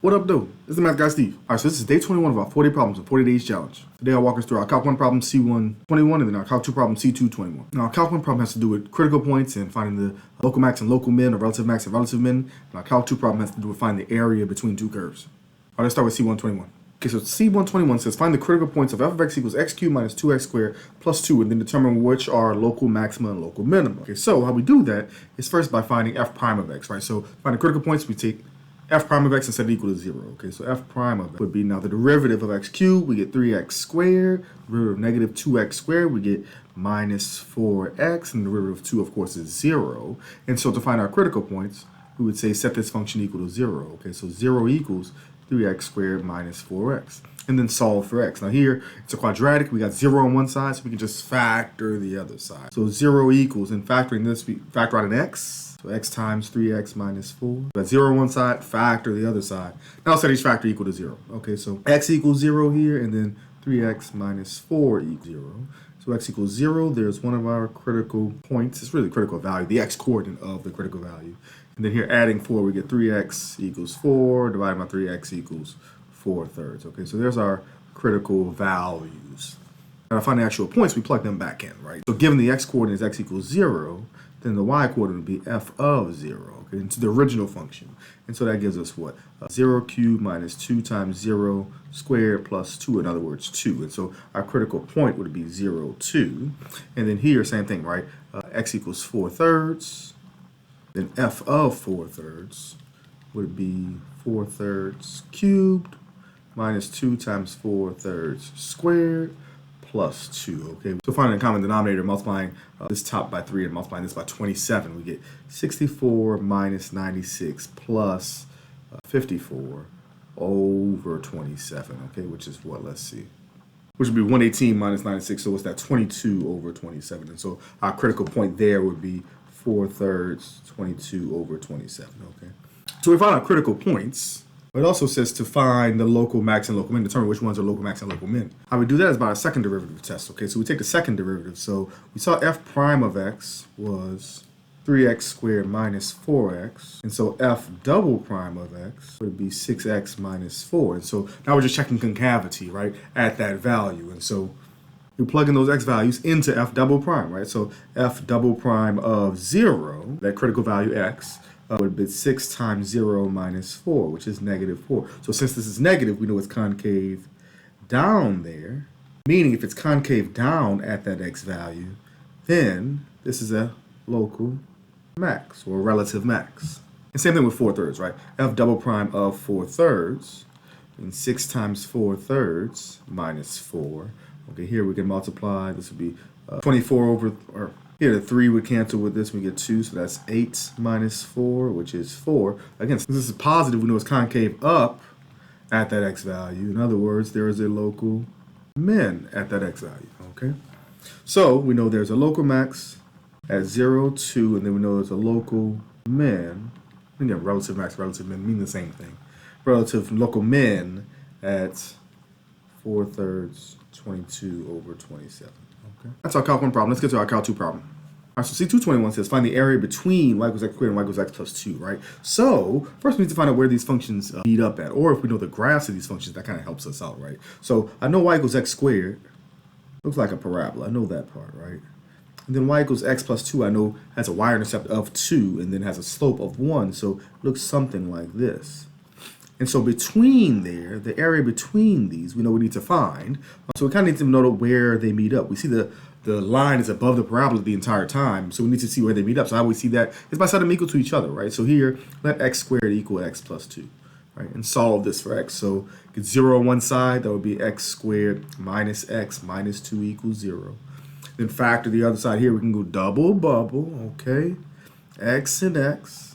What up, though? This is the Math Guy Steve. Alright, so this is day 21 of our 40 problems, a 40 days challenge. Today I'll walk us through our Calc 1 problem C121 and then our Calc 2 problem C221. Now, our Calc 1 problem has to do with critical points and finding the local max and local min, or relative max and relative min. And our Calc 2 problem has to do with finding the area between two curves. Alright, let's start with C121. Okay, so C121 says find the critical points of f of x equals x cubed minus 2x squared plus 2 and then determine which are local maxima and local minima. Okay, so how we do that is first by finding f prime of x, right? So find the critical points, we take f prime of x and set it equal to 0. Okay, so f prime of x would be now the derivative of x cubed, we get 3x squared, derivative of negative 2x squared, we get minus 4x, and the derivative of 2, of course, is 0. And so to find our critical points, we would say set this function equal to 0. Okay, so 0 equals 3x squared minus 4x. And then solve for x. Now here, it's a quadratic. We got 0 on one side, so we can just factor the other side. So 0 equals, in factoring this, we factor out an x. So x times 3x minus 4. We got 0 on one side, factor the other side. Now set each factor equal to 0. Okay, so x equals 0 here, and then 3x minus 4 equals 0. So x equals 0. There's one of our critical points. It's really critical value, the x coordinate of the critical value. And then here, adding 4, we get 3x equals 4, divided by 3x equals 4/3. Okay, so there's our critical values. Now to find the actual points, we plug them back in, right? So given the x coordinate is x equals 0, then the y coordinate would be f of 0, okay, into the original function. And so that gives us what? 0 cubed minus 2 times 0 squared plus 2, in other words, 2. And so our critical point would be 0, 2. And then here, same thing, right? X equals 4/3. Then f of 4/3 would be 4/3 cubed minus 2 times 4/3 squared plus 2, okay? So finding a common denominator, multiplying this top by 3 and multiplying this by 27, we get 64 minus 96 plus 54 over 27, okay? Which is what, let's see. Which would be 118 minus 96, so it's that 22 over 27. And so our critical point there would be 4/3 22 over 27, okay? So we find our critical points. It also says to find the local max and local min, determine which ones are local max and local min. How we do that is by a second derivative test, okay? So we take the second derivative. So we saw f prime of x was 3x squared minus 4x. And so f double prime of x would be 6x minus 4. And so now we're just checking concavity, right, at that value. And so we plug in those x values into f double prime, right? So f double prime of 0, that critical value x, would be 6 times 0 minus 4, which is negative 4. So since this is negative, we know it's concave down there, meaning if it's concave down at that x value, then this is a local max, or relative max. And same thing with 4/3, right? F double prime of 4/3, and 6 times 4/3 minus 4. Okay, here we can multiply. This would be 24 over, or here the 3 would cancel with this. We get 2, so that's 8 minus 4, which is 4. Again, since this is positive, we know it's concave up at that x value. In other words, there is a local min at that x value, okay? So we know there's a local max at 0, 2, and then we know there's a local min. And again, relative max, relative min mean the same thing. Relative local min at 4/3 22 over 27. Okay. That's our Calc 1 problem. Let's get to our Calc 2 problem. All right, so C221 says find the area between y equals x squared and y equals x plus 2, right? So first we need to find out where these functions meet up at, or if we know the graphs of these functions, that kind of helps us out, right? So I know y equals x squared. Looks like a parabola. I know that part, right? And then y equals x plus 2, I know has a y-intercept of 2 and then has a slope of 1, so it looks something like this. And so between there, the area between these, we know we need to find. So we kind of need to know where they meet up. We see the line is above the parabola the entire time, so we need to see where they meet up. So how we see that is by setting them equal to each other, right? So here, let x squared equal x plus 2, right? And solve this for x. So get 0 on one side, that would be x squared minus x minus 2 equals 0. Then factor the other side here, we can go double bubble, okay? X and x.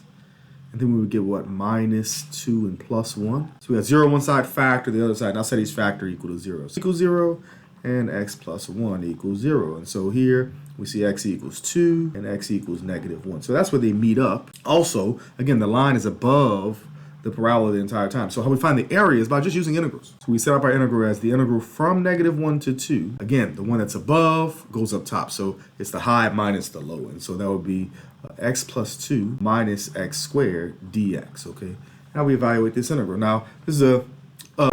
And then we would get what? Minus 2 and plus 1. So we got 0 on one side, factor the other side. Now set each factor equal to 0. So equals 0 and x plus 1 equals 0. And so here we see x equals 2 and x equals negative 1. So that's where they meet up. Also, again, the line is above the parabola the entire time. So how we find the area is by just using integrals. So we set up our integral as the integral from negative 1 to 2. Again, the one that's above goes up top. So it's the high minus the low. And so that would be x plus 2 minus x squared dx, okay? Now we evaluate this integral. Now, this is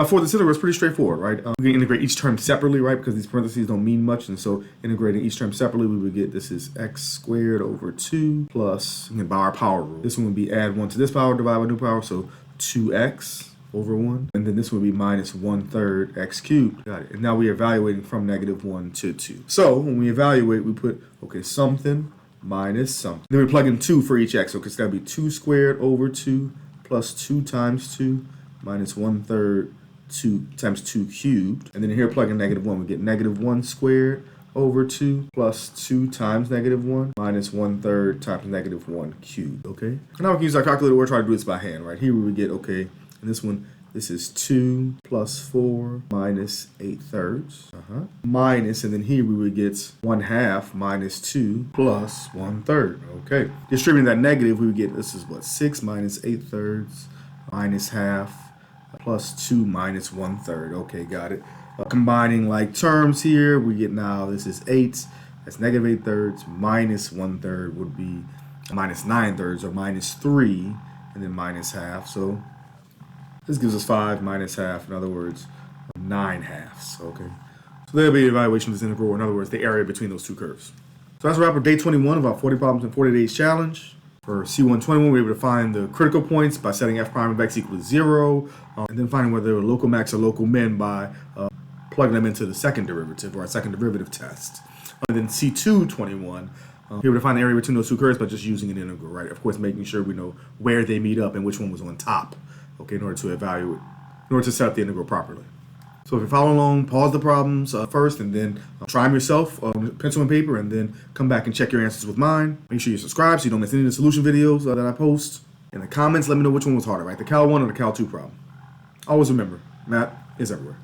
for this integral, it's pretty straightforward, right? We can integrate each term separately, right? Because these parentheses don't mean much, and so integrating each term separately, we would get this is x squared over 2 plus, again, by our power rule. This one would be add 1 to this power, divide by new power, so 2x over 1. And then this would be minus 1/3 x cubed. Got it. And now we're evaluating from -1 to 2. So when we evaluate, we put, okay, something minus something. Then we plug in 2 for each x. So it's got to be 2 squared over 2 plus 2 times 2 minus 1/3 2 times 2 cubed. And then here plug in -1. We get -1 squared over 2 plus 2 times -1 minus 1/3 times -1 cubed. Okay? And now we can use our calculator. We're trying to do this by hand, right? Here we would get, okay, and this one, this is 2 plus 4 minus 8/3. Minus, and then here we would get 1/2 minus 2 plus 1/3. Okay. Distributing that negative, we would get, this is what, 6 minus 8/3 minus half plus 2 minus 1/3. Okay, got it. Combining like terms here, we get now this is 8. That's negative 8/3 minus 1/3 would be minus 9/3 or minus 3, and then minus half. So this gives us 5 minus half, in other words, 9/2. Okay. So that'll be the evaluation of this integral, or in other words, the area between those two curves. So that's a wrap up day 21 of our 40 problems in 40 days challenge. For C121, we were able to find the critical points by setting f prime of x equal to 0, and then finding whether they were local max or local min by plugging them into the second derivative, or our second derivative test. And then C221, we were able to find the area between those two curves by just using an integral, right? Of course, making sure we know where they meet up and which one was on top, okay, in order to evaluate, in order to set up the integral properly. So if you're following along, pause the problems first, and then try them yourself, pencil and paper, and then come back and check your answers with mine. Make sure you subscribe so you don't miss any of the solution videos that I post. In the comments, let me know which one was harder, right? The Cal 1 or the Cal 2 problem. Always remember, math is everywhere.